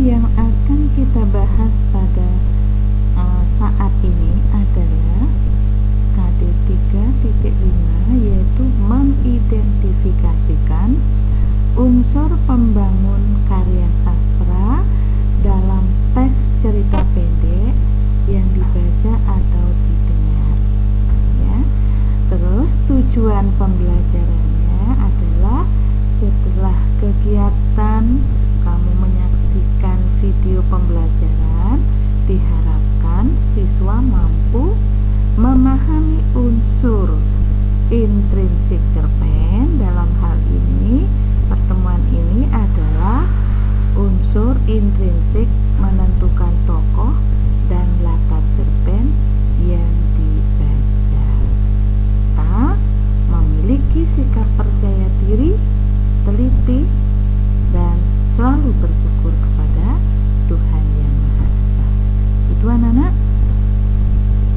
yang akan kita bahas pada saat ini adalah KD 3.5, yaitu mengidentifikasikan unsur pembangun karya sastra dalam teks cerita pendek yang dibaca atau didengar, ya. Terus tujuan pembelajarannya adalah setelah kegiatan kamu menyaksikan video pembelajaran, diharapkan siswa mampu memahami unsur intrinsik cerpen. Dalam hal ini, pertemuan ini adalah unsur intrinsik menentukan tokoh dan latar cerpen yang dibaca. Kita memiliki sikap percaya diri, teliti, dan selalu bersyukur kepada Tuhan Yang Maha Esa. Itu anak-anak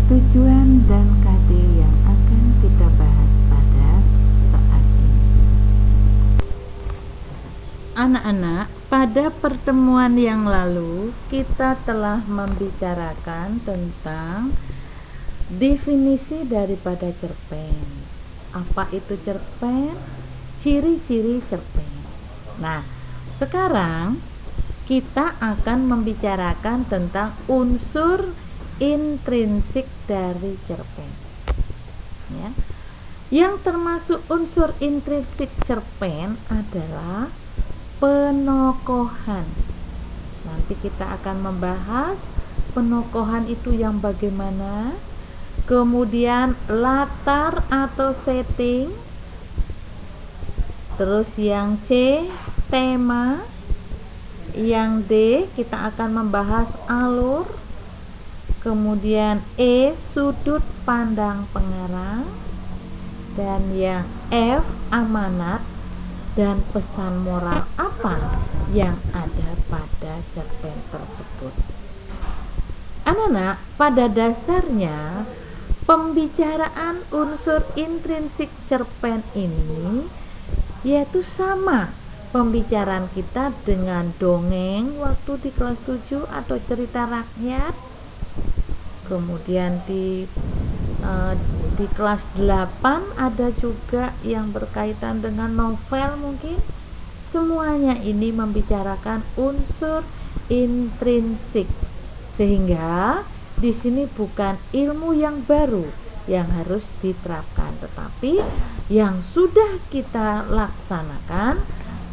tujuan dan KD yang akan kita bahas pada saat ini. Anak-anak, pada pertemuan yang lalu kita telah membicarakan tentang definisi daripada cerpen. Apa itu cerpen? Ciri-ciri cerpen. Nah, sekarang kita akan membicarakan tentang unsur intrinsik dari cerpen, ya. Yang termasuk unsur intrinsik cerpen adalah penokohan. Nanti kita akan membahas penokohan itu yang bagaimana, kemudian latar atau setting, terus yang C tema, yang D kita akan membahas alur, kemudian E sudut pandang pengarang, dan yang F amanat dan pesan moral apa yang ada pada cerpen tersebut. Anak-anak, pada dasarnya pembicaraan unsur intrinsik cerpen ini yaitu sama pembicaraan kita dengan dongeng waktu di kelas 7 atau cerita rakyat, kemudian di kelas 8 ada juga yang berkaitan dengan novel mungkin. Semuanya ini membicarakan unsur intrinsik, sehingga di sini bukan ilmu yang baru yang harus diterapkan, tetapi yang sudah kita laksanakan,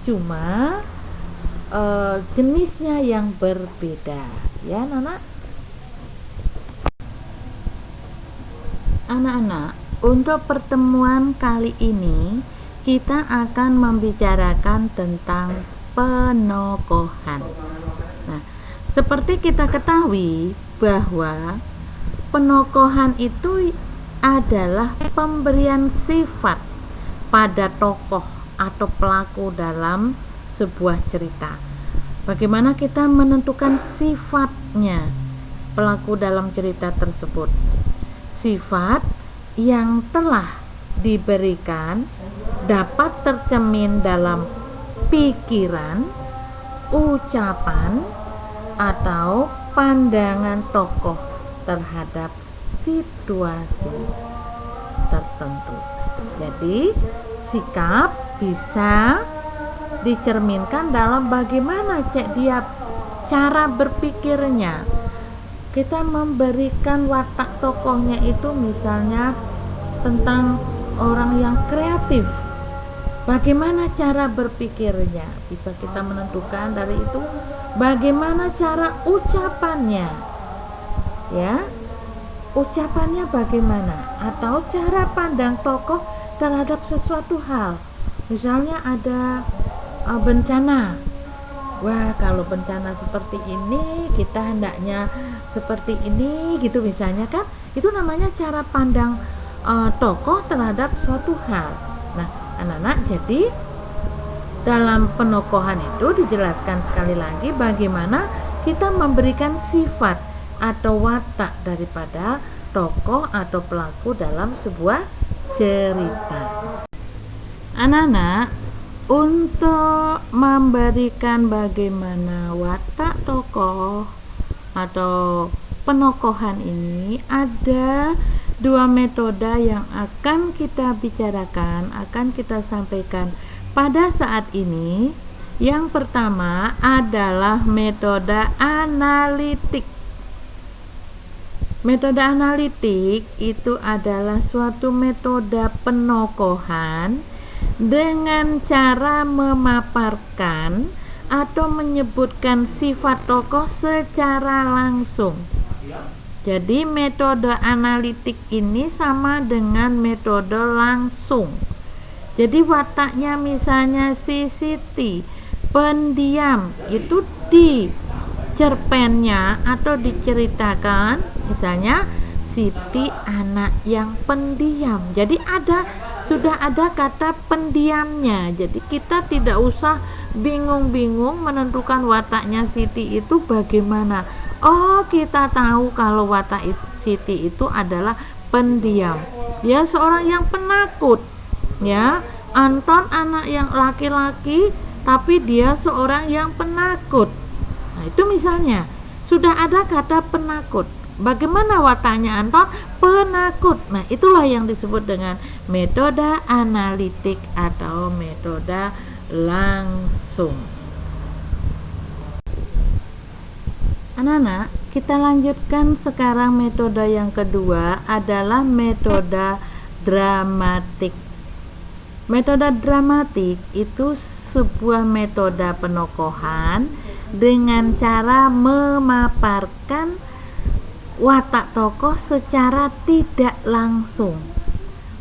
cuma jenisnya yang berbeda, ya anak-anak. Anak-anak, untuk pertemuan kali ini kita akan membicarakan tentang penokohan. Nah, seperti kita ketahui bahwa penokohan itu adalah pemberian sifat pada tokoh atau pelaku dalam sebuah cerita. Bagaimana kita menentukan sifatnya pelaku dalam cerita tersebut? Sifat yang telah diberikan dapat tercermin dalam pikiran, ucapan, atau pandangan tokoh terhadap situasi tertentu. Jadi, sikap bisa dicerminkan dalam bagaimana dia cara berpikirnya. Kita memberikan watak tokohnya itu misalnya tentang orang yang kreatif. Bagaimana cara berpikirnya? Bisa kita menentukan dari itu bagaimana cara ucapannya. Ya. Ucapannya bagaimana, atau cara pandang tokoh terhadap sesuatu hal. Misalnya ada bencana. Wah, kalau bencana seperti ini kita hendaknya seperti ini gitu misalnya kan. Itu namanya cara pandang tokoh terhadap suatu hal. Nah, anak-anak, jadi dalam penokohan itu dijelaskan sekali lagi bagaimana kita memberikan sifat atau watak daripada tokoh atau pelaku dalam sebuah cerita. Anak-anak, Untuk memberikan bagaimana watak tokoh atau penokohan ini, ada dua metode yang akan kita bicarakan, akan kita sampaikan pada saat ini. Yang pertama adalah metode analitik. Metode analitik itu adalah suatu metode penokohan dengan cara memaparkan atau menyebutkan sifat tokoh secara langsung. Jadi metode analitik ini sama dengan metode langsung. Jadi wataknya misalnya si Siti pendiam, itu di cerpennya atau diceritakan misalnya Siti anak yang pendiam. Jadi sudah ada kata pendiamnya. Jadi kita tidak usah bingung-bingung menentukan wataknya Siti itu bagaimana. Oh, kita tahu kalau watak Siti itu adalah pendiam. Dia seorang yang penakut. Ya, Anton anak yang laki-laki tapi dia seorang yang penakut. Nah, itu misalnya sudah ada kata penakut. Bagaimana wataknya Anton? Penakut. Nah, itulah yang disebut dengan metode analitik atau metode langsung. Anak-anak, kita lanjutkan sekarang metode yang kedua adalah metode dramatik. Metode dramatik itu sebuah metode penokohan dengan cara memaparkan watak tokoh secara tidak langsung.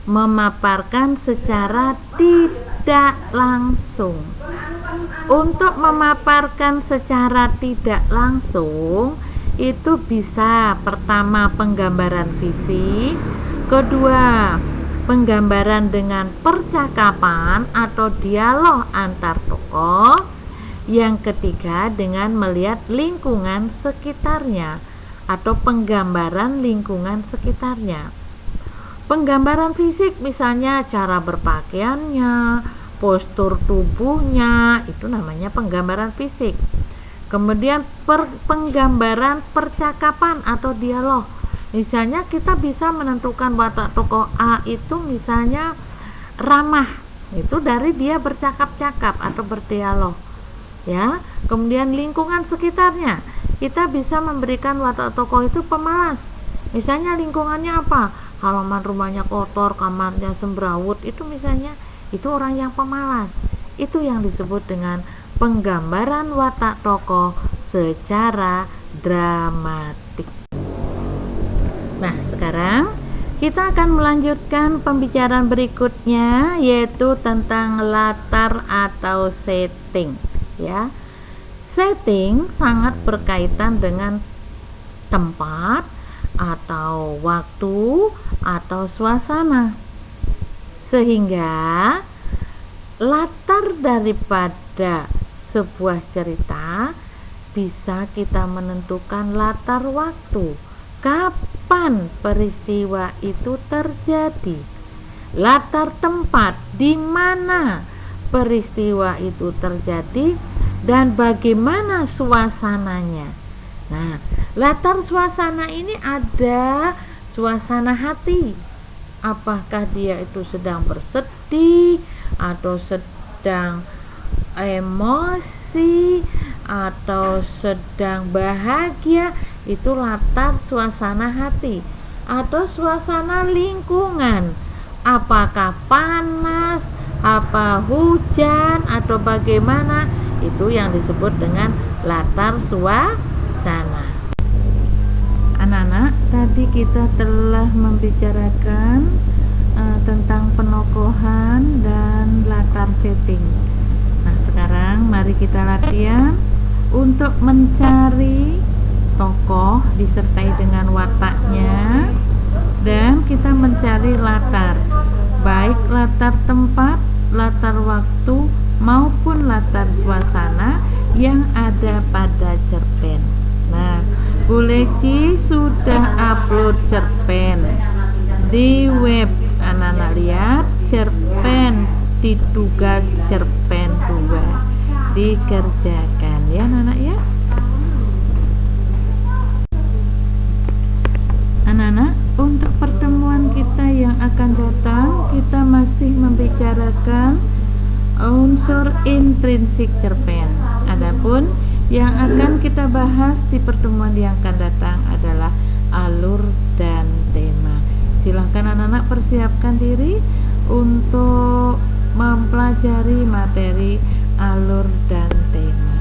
Memaparkan secara tidak langsung. Untuk memaparkan secara tidak langsung itu bisa pertama penggambaran fisik, kedua penggambaran dengan percakapan atau dialog antar tokoh, yang ketiga dengan melihat lingkungan sekitarnya atau penggambaran lingkungan sekitarnya. Penggambaran fisik misalnya cara berpakaiannya, postur tubuhnya, itu namanya penggambaran fisik. Kemudian penggambaran percakapan atau dialog. Misalnya kita bisa menentukan watak tokoh A itu misalnya ramah, itu dari dia bercakap-cakap atau berdialog. Ya, kemudian lingkungan sekitarnya, kita bisa memberikan watak tokoh itu pemalas. Misalnya lingkungannya apa? Halaman rumahnya kotor, kamarnya semrawut, itu misalnya itu orang yang pemalas. Itu yang disebut dengan penggambaran watak tokoh secara dramatik. Nah, sekarang kita akan melanjutkan pembicaraan berikutnya, yaitu tentang latar atau setting. Ya, setting sangat berkaitan dengan tempat atau waktu atau suasana, sehingga latar daripada sebuah cerita bisa kita menentukan latar waktu, kapan peristiwa itu terjadi, latar tempat di mana peristiwa itu terjadi, dan bagaimana suasananya. Nah, latar suasana ini ada suasana hati. Apakah dia itu sedang bersedih atau sedang emosi atau sedang bahagia, itu latar suasana hati. Atau suasana lingkungan, apakah panas, apa hujan atau bagaimana, itu yang disebut dengan latar suasana. Anak-anak, tadi kita telah membicarakan tentang penokohan dan latar setting. Nah, sekarang mari kita latihan untuk mencari tokoh disertai dengan wataknya, dan kita mencari latar, baik latar tempat, latar waktu maupun latar suasana yang ada pada cerpen. Nah, Bu Leci sudah upload cerpen di web. Anak-anak lihat cerpen di tugas cerpen 2 dikerjakan ya anak-anak ya. Anak-anak, untuk pertemuan kita yang akan datang kita masih membicarakan unsur intrinsik cerpen. Adapun yang akan kita bahas di pertemuan yang akan datang adalah alur dan tema. Silahkan anak-anak persiapkan diri untuk mempelajari materi alur dan tema.